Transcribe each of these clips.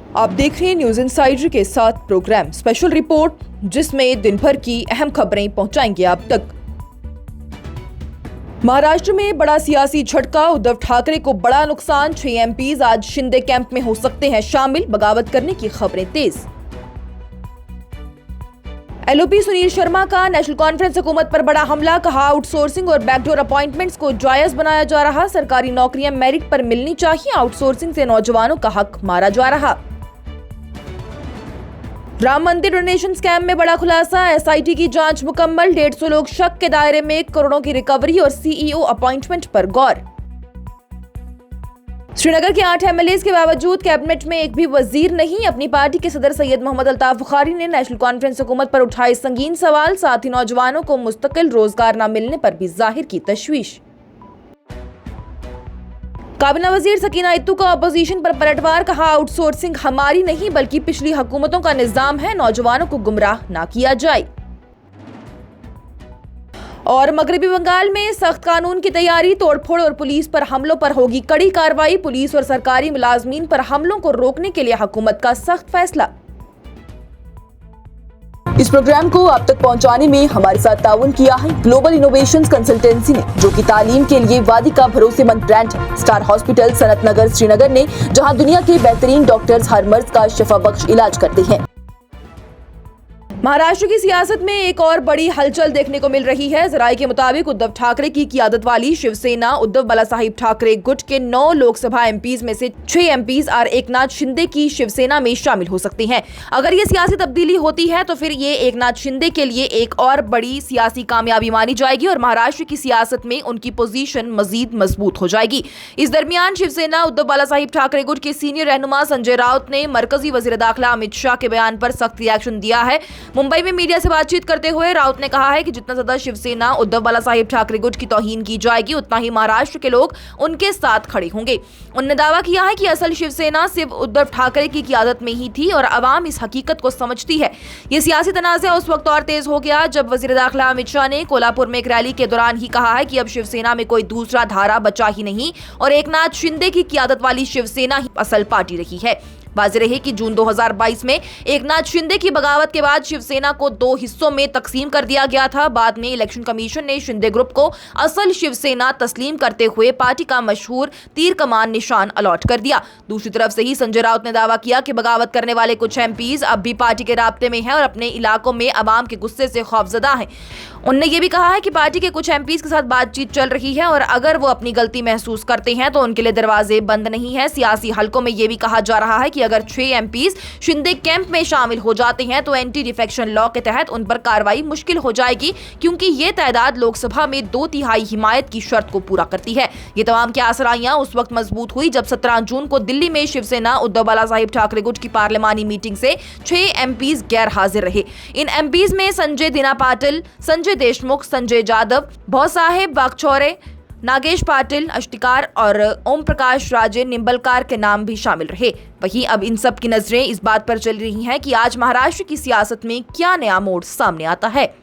आप देख रहे हैं न्यूज इनसाइडर के साथ प्रोग्राम स्पेशल रिपोर्ट, जिसमें दिन भर की अहम खबरें पहुंचाएंगे आप तक। महाराष्ट्र में बड़ा सियासी झटका, उद्धव ठाकरे को बड़ा नुकसान। 6 एमपीज आज शिंदे कैंप में हो सकते हैं शामिल, बगावत करने की खबरें तेज। एलओपी सुनील शर्मा का नेशनल कॉन्फ्रेंस हुकूमत पर बड़ा हमला, कहा आउटसोर्सिंग और बैकडोर अपॉइंटमेंट्स को जायज बनाया जा रहा, सरकारी नौकरियां मेरिट पर मिलनी चाहिए, आउटसोर्सिंग से नौजवानों का हक मारा जा रहा। राम मंदिर डोनेशन स्कैम में बड़ा खुलासा, एसआईटी की जांच मुकम्मल, 150 लोग शक के दायरे में, करोड़ों की रिकवरी और सीईओ अपॉइंटमेंट पर गौर। श्रीनगर के 8 एमएलएज के बावजूद कैबिनेट में एक भी वजीर नहीं, अपनी पार्टी के सदर सैयद मोहम्मद अल्ताफ बुखारी ने नेशनल कॉन्फ्रेंस हुकूमत पर उठाए संगीन सवाल, साथ ही नौजवानों को मुस्तकिल रोजगार न मिलने पर भी जाहिर की तशवीश। काबीना वजीर सकीना इत्तू का अपोजिशन पर पलटवार, कहा आउटसोर्सिंग हमारी नहीं बल्कि पिछली हुकूमतों का निजाम है, नौजवानों को गुमराह ना किया जाए। और मगरबी बंगाल में सख्त कानून की तैयारी, तोड़फोड़ और पुलिस पर हमलों पर होगी कड़ी कार्रवाई, पुलिस और सरकारी मुलाजमीन पर हमलों को रोकने के लिए हुकूमत का सख्त फैसला। इस प्रोग्राम को आप तक पहुंचाने में हमारे साथ ताउन किया है ग्लोबल इनोवेशंस कंसल्टेंसी ने, जो कि तालीम के लिए वादी का भरोसेमंद ब्रांड है। स्टार हॉस्पिटल सनत नगर श्रीनगर ने, जहां दुनिया के बेहतरीन डॉक्टर्स हर मर्ज का शिफा बख्श इलाज करते हैं। महाराष्ट्र की सियासत में एक और बड़ी हलचल देखने को मिल रही है। जराये के मुताबिक उद्धव ठाकरे की क़ियादत वाली शिवसेना उद्धव बालासाहिब ठाकरे गुट के 9 लोकसभा एमपीज में से 6 एमपीज और एकनाथ शिंदे की शिवसेना में शामिल हो सकते हैं। अगर ये सियासी तब्दीली होती है तो फिर ये एकनाथ शिंदे के लिए एक और बड़ी सियासी कामयाबी मानी जाएगी और महाराष्ट्र की सियासत में उनकी पोजीशन मजीद मजबूत हो जाएगी। इस दरमियान शिवसेना उद्धव बालासाहिब ठाकरे गुट के सीनियर रहनुमा संजय राउत ने मरकजी वजीर दाखिला अमित शाह के बयान पर सख्त रिएक्शन दिया है। मुंबई में मीडिया से बातचीत करते हुए राउत ने कहा है कि जितना ज्यादा शिवसेना उद्धव बालासाहिब ठाकरे गुट की तौहीन की जाएगी, उतना ही महाराष्ट्र के लोग उनके साथ खड़े होंगे। उन्होंने दावा किया है कि असल शिवसेना सिर्फ उद्धव ठाकरे की क़ियादत में ही थी और अवाम इस हकीकत को समझती है। ये सियासी तनाज़ा उस वक्त और तेज हो गया जब वजीर दाखिला अमित शाह ने कोल्हापुर में एक रैली के दौरान ही कहा है कि अब शिवसेना में कोई दूसरा धारा बचा ही नहीं और एकनाथ शिंदे की क़ियादत वाली शिवसेना ही असल पार्टी रही है। वाज़ेह रहे कि जून 2022 में एकनाथ शिंदे की बगावत के बाद शिवसेना को 2 हिस्सों में तकसीम कर दिया गया था। बाद में इलेक्शन कमीशन ने शिंदे ग्रुप को असल शिवसेना तस्लीम करते हुए पार्टी का मशहूर तीर कमान निशान अलॉट कर दिया। दूसरी तरफ से ही संजय राउत ने दावा किया कि बगावत करने वाले कुछ एमपीज अब भी पार्टी के राब्ते में हैं और अपने इलाकों में अवाम के गुस्से से खौफजदा हैं। उन्होंने ये भी कहा है कि पार्टी के कुछ एमपीज के साथ बातचीत चल रही है और अगर वो अपनी गलती महसूस करते हैं तो उनके लिए दरवाजे बंद नहीं है। सियासी हलकों में ये भी कहा जा रहा है कि अगर 6 एमपीज शिंदे कैंप में शामिल हो जाते हैं तो एंटी डिफेक्शन लॉ के तहत उन पर कार्रवाई मुश्किल हो जाएगी, क्योंकि ये तादाद लोकसभा में 2/3 हिमायत की शर्त को पूरा करती है। ये तमाम की आसराइयां उस वक्त मजबूत हुई जब 17 जून को दिल्ली में शिवसेना उद्धव बालासाहिब ठाकरे गुट की पार्लिमानी मीटिंग से 6 एमपीज गैर हाजिर रहे। इन एमपीज में संजय दिना पाटिल, संजय देशमुख, संजय जाधव, भौसाहेब वागचौरे, नागेश पाटिल, अष्टिकार और ओम प्रकाश राजे निंबलकार के नाम भी शामिल रहे। वहीं अब इन सब की नजरें इस बात पर चल रही हैं कि आज महाराष्ट्र की सियासत में क्या नया मोड़ सामने आता है।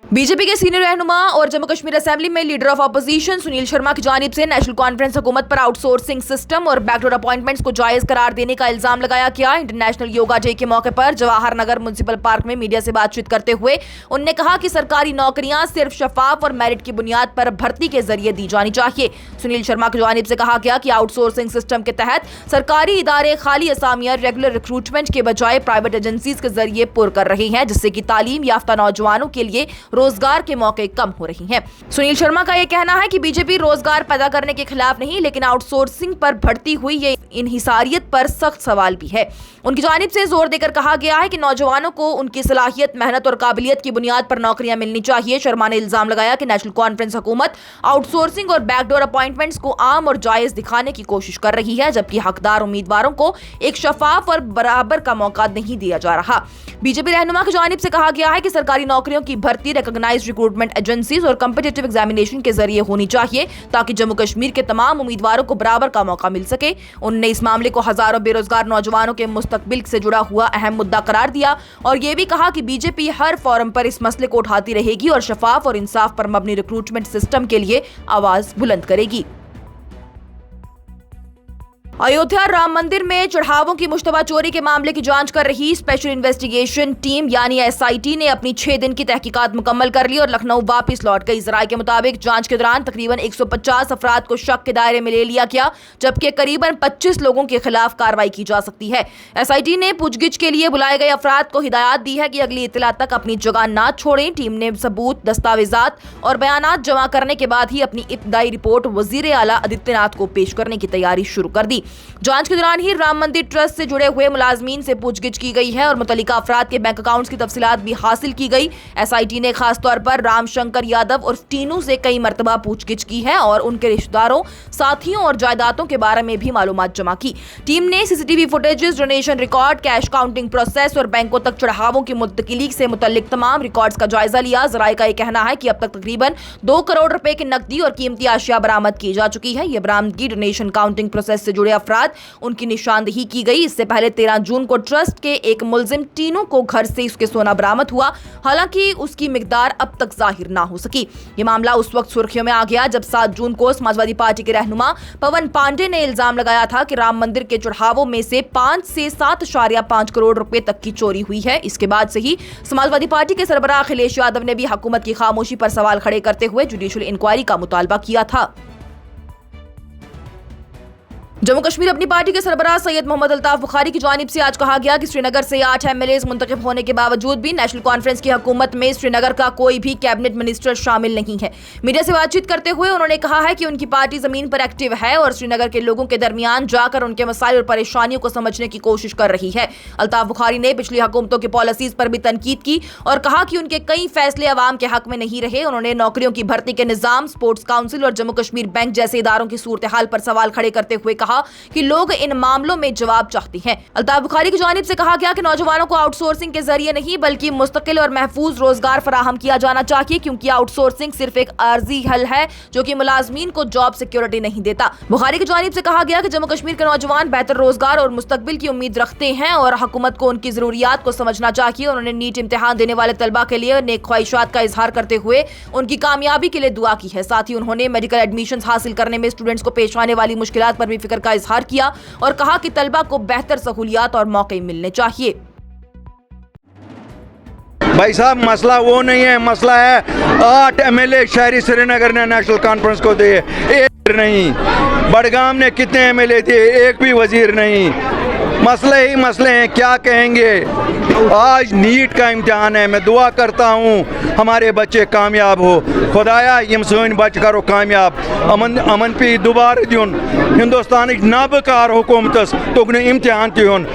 बीजेपी के सीनियर रहनुमा और जम्मू कश्मीर असेंबली में leader of opposition Sunil Sharma की जानिब से नेशनल कॉन्फ्रेंस हुकूमत पर आउटसोर्सिंग सिस्टम और बैकडोर अपॉइंटमेंट्स को जायज करार देने का इल्जाम लगाया गया। इंटरनेशनल योगा डे के मौके पर जवाहर नगर म्युनिसिपल पार्क में मीडिया से बातचीत करते हुए उन्होंने कहा कि सरकारी नौकरियां सिर्फ शफाफ और मेरिट की बुनियाद पर भर्ती के जरिए दी जानी चाहिए। सुनील शर्मा की जानिब से कहा गया कि आउटसोर्सिंग सिस्टम के तहत सरकारी इदारे खाली असामियां रेगुलर रिक्रूटमेंट के बजाय प्राइवेट एजेंसीज के जरिए पुर कर रहे हैं, जिससे कि तालीम याफ्ता नौजवानों के लिए रोजगार के मौके कम हो रही हैं। सुनील शर्मा का यह कहना है कि बीजेपी रोजगार पैदा करने के खिलाफ नहीं, लेकिन आउटसोर्सिंग पर बढ़ती हुई ये इनहिसारियत पर सख्त सवाल भी है। उनकी जानिब से जोर देकर कहा गया है कि नौजवानों को उनकी सलाहियत, मेहनत और काबिलियत की बुनियाद पर नौकरियां मिलनी चाहिए। शर्मा ने इल्जाम लगाया कि नेशनल कॉन्फ्रेंस हुकूमत आउटसोर्सिंग और बैकडोर अपॉइंटमेंट्स को आम और जायज दिखाने की कोशिश कर रही है, जबकि हकदार उम्मीदवारों को एक शफाफ और बराबर का मौका नहीं दिया जा रहा। बीजेपी रहनुमा की जानिब से कहा गया है कि सरकारी नौकरियों की भर्ती रिकॉग्नाइज्ड रिक्रूटमेंट एजेंसीज और कॉम्पिटिटिव एग्जामिनेशन के जरिए होनी चाहिए, ताकि जम्मू कश्मीर के तमाम उम्मीदवारों को बराबर का मौका मिल सके। उन्होंने इस मामले को हजारों बेरोजगार नौजवानों के मुस्तकबिल से जुड़ा हुआ अहम मुद्दा करार दिया और यह भी कहा कि बीजेपी हर फोरम पर इस मसले को उठाती रहेगी और शफाफ और इंसाफ पर मबनी रिक्रूटमेंट सिस्टम के लिए आवाज बुलंद करेगी। अयोध्या राम मंदिर में चढ़ावों की मुश्तबा चोरी के मामले की जांच कर रही स्पेशल इन्वेस्टिगेशन टीम यानी एसआईटी ने अपनी 6 दिन की तहकीकात मुकम्मल कर ली और लखनऊ वापस लौट गई। जराये के मुताबिक जांच के दौरान तकरीबन 150 अफराद को शक के दायरे में ले लिया गया, जबकि करीबन 25 लोगों के खिलाफ कार्रवाई की जा सकती है। एसआईटी ने पूछगिछ के लिए बुलाए गए अफराद को हिदायत दी है कि अगली इत्तला तक अपनी जगह न छोड़ें। टीम ने सबूत, दस्तावेजात और बयानात जमा करने के बाद ही अपनी इब्तदाई रिपोर्ट वजीर आला आदित्यनाथ को पेश करने की तैयारी शुरू कर दी। जांच के दौरान ही राम मंदिर ट्रस्ट से जुड़े हुए मुलाजमीन से पूछगिछ की गई है और मुतल्लिका अफराद के बैंक अकाउंट्स की तफसीलात भी हासिल की गई। एसआईटी ने खासतौर पर रामशंकर यादव और टीनू से कई मरतबा पूछगिछ की है और उनके रिश्तेदारों, साथियों और जायदादों के बारे में भी मालूमात जमा की। टीम ने CCTV footages, donation record, cash counting process और बैंकों तक चढ़ावों की मुंतकिली से मुतल्लिक तमाम रिकॉर्ड्स का जायजा लिया। जराये का यह कहना है कि अब तक तकरीबन 2 करोड़ रुपए की नकदी और कीमती अशिया बरामद की जा चुकी है। यह बरामदगी डोनेशन काउंटिंग प्रोसेस से जुड़े अफराद, उनकी निशानदेही की गई। इससे पहले 13 जून को ट्रस्ट के एक मुलजिम टीनू को घर से उसके सोना बरामद हुआ, हालांकि उसकी मिकदार अब तक जाहिर ना हो सकी। ये मामला उस वक्त सुर्खियों में आ गया जब 7 जून को समाजवादी पार्टी के रहनुमा पवन पांडे ने इल्जाम लगाया था कि राम मंदिर के चढ़ावों में से 5 से 7.5 करोड़ रुपए तक की चोरी हुई है। इसके बाद से ही समाजवादी पार्टी के सरबराह अखिलेश यादव ने भी हुकूमत की खामोशी पर सवाल खड़े करते हुए जुडिशियल इंक्वायरी का मुतालबा किया था। जम्मू कश्मीर अपनी पार्टी के सरबराह सैयद मोहम्मद अल्ताफ बुखारी की जानिब से आज कहा गया कि श्रीनगर से 8 एमएलएज मुंतखब होने के बावजूद भी नेशनल कॉन्फ्रेंस की हुकूमत में श्रीनगर का कोई भी कैबिनेट मिनिस्टर शामिल नहीं है। मीडिया से बातचीत करते हुए उन्होंने कहा है कि उनकी पार्टी जमीन पर एक्टिव है और श्रीनगर के लोगों के दरमियान जाकर उनके मसाइल और परेशानियों को समझने की कोशिश कर रही है। अल्ताफ बुखारी ने पिछली हुकूमतों की पॉलिसीज पर भी तनकीद की और कहा कि उनके कई फैसले अवाम के हक में नहीं रहे। उन्होंने नौकरियों की भर्ती के निजाम, स्पोर्ट्स काउंसिल और जम्मू कश्मीर बैंक जैसे इदारों की सूरत हाल पर सवाल खड़े करते हुए कहा कि लोग इन मामलों में जवाब चाहते हैं। अल्ताफ बुखारी की जानिब से कहा गया कि नौजवानों को आउटसोर्सिंग के जरिए नहीं बल्कि मुस्तकिल और महफूज रोजगार फराहम किया जाना चाहिए, क्योंकि आउटसोर्सिंग सिर्फ एक आर्जी हल है जो कि मुलाजमीन को जॉब सिक्योरिटी नहीं देता। बुखारी की जानिब से कहा गया कि जम्मू कश्मीर के नौजवान बेहतर रोजगार और मुस्तकबिल की उम्मीद रखते हैं और हुकूमत को उनकी जरूरियात को समझना चाहिए। उन्होंने नीट इम्तिहान देने वाले तलबा के लिए नेक ख्वाहिशात का इजहार करते हुए उनकी कामयाबी के लिए दुआ की है। साथ ही उन्होंने मेडिकल एडमिशन हासिल करने में स्टूडेंट्स को पेश आने वाली मुश्किलात पर भी फिक्र का इजहार किया और कहा कि तलबा को बेहतर सहूलियात और मौके मिलने चाहिए। भाई साहब, मसला वो नहीं है, मसला है 8 एमएलए शहरी श्रीनगर ने नेशनल कॉन्फ्रेंस को दिए, एक नहीं। बड़गाम ने कितने एमएलए दिए, एक भी वजीर नहीं। मसले ही मसले हैं, क्या कहेंगे। आज नीट का इम्तिहान है, मैं दुआ करता हूँ हमारे बच्चे कामयाब हो। खुदाया यम सोन बच करो कामयाब, अमन पी दोबारा दिन हिंदुस्तान नाबकार हुकूमत तुगन इम्तिहान तुन।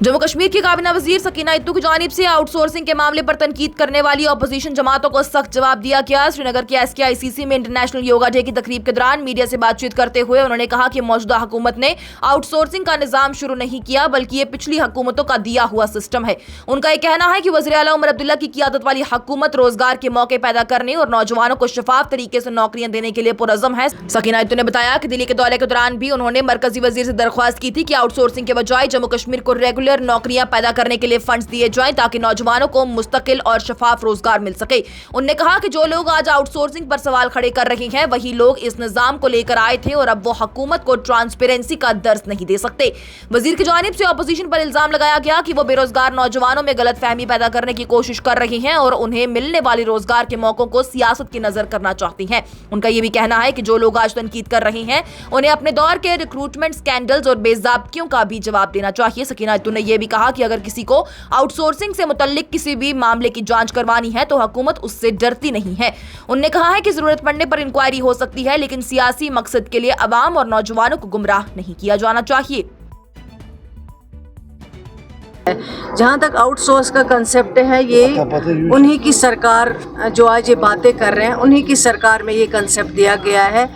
जम्मू कश्मीर की काबीना वजीर सकीना इत्तू की जानिब से आउटसोर्सिंग के मामले पर तनकीद करने वाली अपोजिशन जमातों को सख्त जवाब दिया गया। श्रीनगर के SKICC में इंटरनेशनल योगा डे की तकरीब के दौरान मीडिया से बातचीत करते हुए उन्होंने कहा कि मौजूदा हुकूमत ने आउटसोर्सिंग का निजाम शुरू नहीं किया, बल्कि ये पिछली हुकूमतों का दिया हुआ सिस्टम है। उनका यह कहना है कि वज़ीर आला उमर अब्दुल्ला की क़ियादत वाली हुकूमत रोजगार के मौके पैदा करने और नौजवानों को शफाफ तरीके से नौकरियां देने के लिए पुरअज़्म है। सकीना इत्तू ने बताया कि दिल्ली के दौरे के दौरान भी उन्होंने मरकजी वजीर से दरख्वास्त की थी कि आउटसोर्सिंग के बजाय जम्मू कश्मीर को रेगुलर नौकरियां पैदा करने के लिए फंड्स दिए जाएं ताकि नौजवानों को मुस्तकिल और शफाफ रोजगार मिल सके। उन्होंने कहा कि जो लोग आज आउटसोर्सिंग पर सवाल खड़े कर रहे हैं वही लोग इस निजाम को लेकर आए थे और अब वो हुकूमत को ट्रांसपेरेंसी का दर्स नहीं दे सकते। वजीर की जानिब से अपोजिशन पर इल्जाम लगाया गया कि वो बेरोजगार नौजवानों में गलतफहमी पैदा करने की कोशिश कर रहे हैं और उन्हें मिलने वाले रोजगार के मौकों को सियासत की नजर करना चाहती हैं। उनका यह भी कहना है कि जो लोग आज तनकीद कर रहे हैं उन्हें अपने दौर के रिक्रूटमेंट स्कैंडल्स और बेज़ाब्तियों का भी जवाब देना चाहिए। सकीना इत्तू ने यह भी कहा कि अगर किसी को आउटसोर्सिंग से मुतल्लिक किसी भी मामले की जांच करवानी है तो हुकूमत उससे डरती नहीं है। उन्होंने कहा है कि जरूरत पड़ने पर इंक्वायरी हो सकती है, लेकिन सियासी मकसद के लिए अवाम और नौजवानों को गुमराह नहीं किया जाना चाहिए। जहाँ तक आउटसोर्स का कंसेप्ट है, ये उन्हीं की सरकार जो आज ये बातें कर रहे हैं उन्हीं की सरकार में ये कंसेप्ट दिया गया है।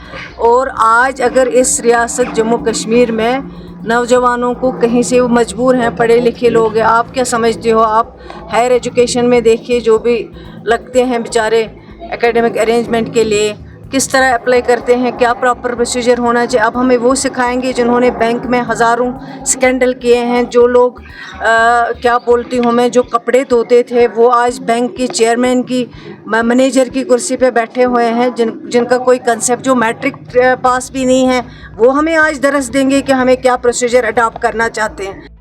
और आज अगर इस रियासत जम्मू कश्मीर में नौजवानों को कहीं से वो मजबूर हैं, पढ़े लिखे लोग हैं, आप क्या समझते हो, आप हायर एजुकेशन में देखिए जो भी लगते हैं बेचारे एकेडमिक अरेंजमेंट के लिए किस तरह अप्लाई करते हैं, क्या प्रॉपर प्रोसीजर होना चाहिए। अब हमें वो सिखाएंगे जिन्होंने बैंक में हज़ारों स्कैंडल किए हैं। जो लोग क्या बोलती हूँ मैं, जो कपड़े धोते थे वो आज बैंक की चेयरमैन की मैनेजर की कुर्सी पे बैठे हुए हैं, जिनका कोई कंसेप्ट, जो मैट्रिक पास भी नहीं है, वो हमें आज दरस देंगे कि हमें क्या प्रोसीजर अडॉप्ट करना चाहते हैं।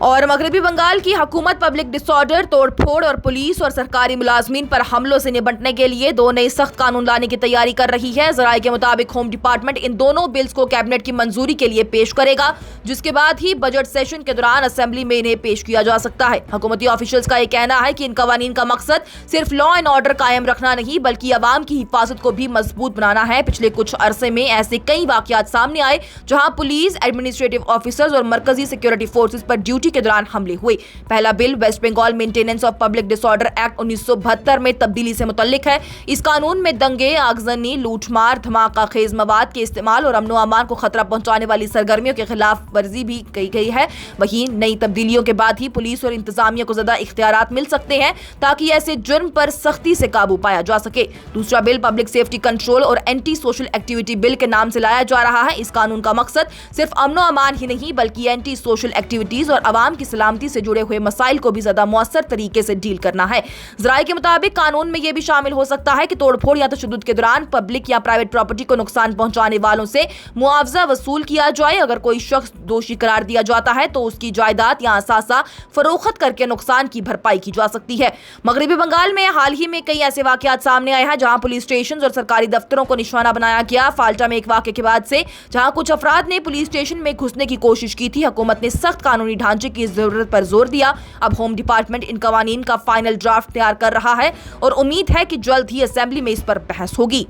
और मगरबी बंगाल की हुकूमत पब्लिक डिसऑर्डर, तोड़फोड़ और पुलिस और सरकारी मुलाजमीन पर हमलों से निपटने के लिए 2 नए सख्त कानून लाने की तैयारी कर रही है। जराये के मुताबिक होम डिपार्टमेंट इन दोनों बिल्स को कैबिनेट की मंजूरी के लिए पेश करेगा, जिसके बाद ही बजट सेशन के दौरान असेंबली में इन्हें पेश किया जा सकता है। हुकूमती ऑफिशियल्स का यह कहना है कि इन कवानीन का मकसद सिर्फ लॉ एंड ऑर्डर कायम रखना नहीं, बल्कि अवाम की हिफाजत को भी मजबूत बनाना है। पिछले कुछ अरसे में ऐसे कई वाकयात सामने आए जहां पुलिस, एडमिनिस्ट्रेटिव ऑफिसर्स और मरकजी सिक्योरिटी फोर्सेज पर ड्यूटी के दौरान हमले हुए। पहला bill west Bengal maintenance of public disorder act 1972 में तब्दीली से मुतल्लिक है। इस कानून में दंगे, आगजनी, लूटमार, धमाका खेज मवाद के इस्तेमाल और अमनो अमान को खतरा पहुंचाने वाली सरगर्मियों के खिलाफ वर्जी भी की गई है। वहीं नई तब्दीलियों के बाद ही पुलिस और इंतजामिया को ज्यादा इख्तियारात मिल सकते हैं ताकि ऐसे जुर्म पर सख्ती से काबू पाया जा सके। दूसरा बिल पब्लिक सेफ्टी कंट्रोल और एंटी सोशल एक्टिविटी बिल के नाम से लाया जा रहा है। इस कानून का मकसद सिर्फ अमनो अमान ही नहीं, बल्कि एंटी सोशल एक्टिविटीज और अवाम की सलामती से जुड़े हुए मसाइल को भी ज्यादा मौसर तरीके से डील करना है। जराये के मुताबिक कानून में यह भी शामिल हो सकता है कि तोड़फोड़ या तशद्दुद के दौरान पब्लिक या प्राइवेट प्रॉपर्टी को नुकसान पहुंचाने वालों से मुआवजा वसूल किया जाए। अगर कोई शख्स दोषी करार दिया जाता है तो उसकी जायदाद या असासा फरोख्त करके नुकसान की भरपाई की जा सकती है। मगरबी बंगाल में हाल ही में कई ऐसे वाकयात सामने आए हैं जहां पुलिस स्टेशन और सरकारी दफ्तरों को निशाना बनाया गया। फाल्टा में एक वाकये के बाद से जहां कुछ अफराद ने पुलिस स्टेशन में घुसने की कोशिश की थी, हुकूमत ने सख्त कानूनी ढांचे की जरूरत पर जोर दिया। अब होम डिपार्टमेंट इन कवानीन का फाइनल ड्राफ्ट तैयार कर रहा है और उम्मीद है कि जल्द ही असेंबली में इस पर बहस होगी।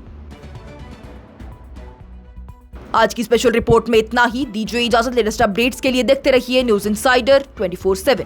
आज की स्पेशल रिपोर्ट में इतना ही। दीजिए इजाजत। लेटेस्ट अपडेट्स के लिए देखते रहिए न्यूज़ इंसाइडर 24/7।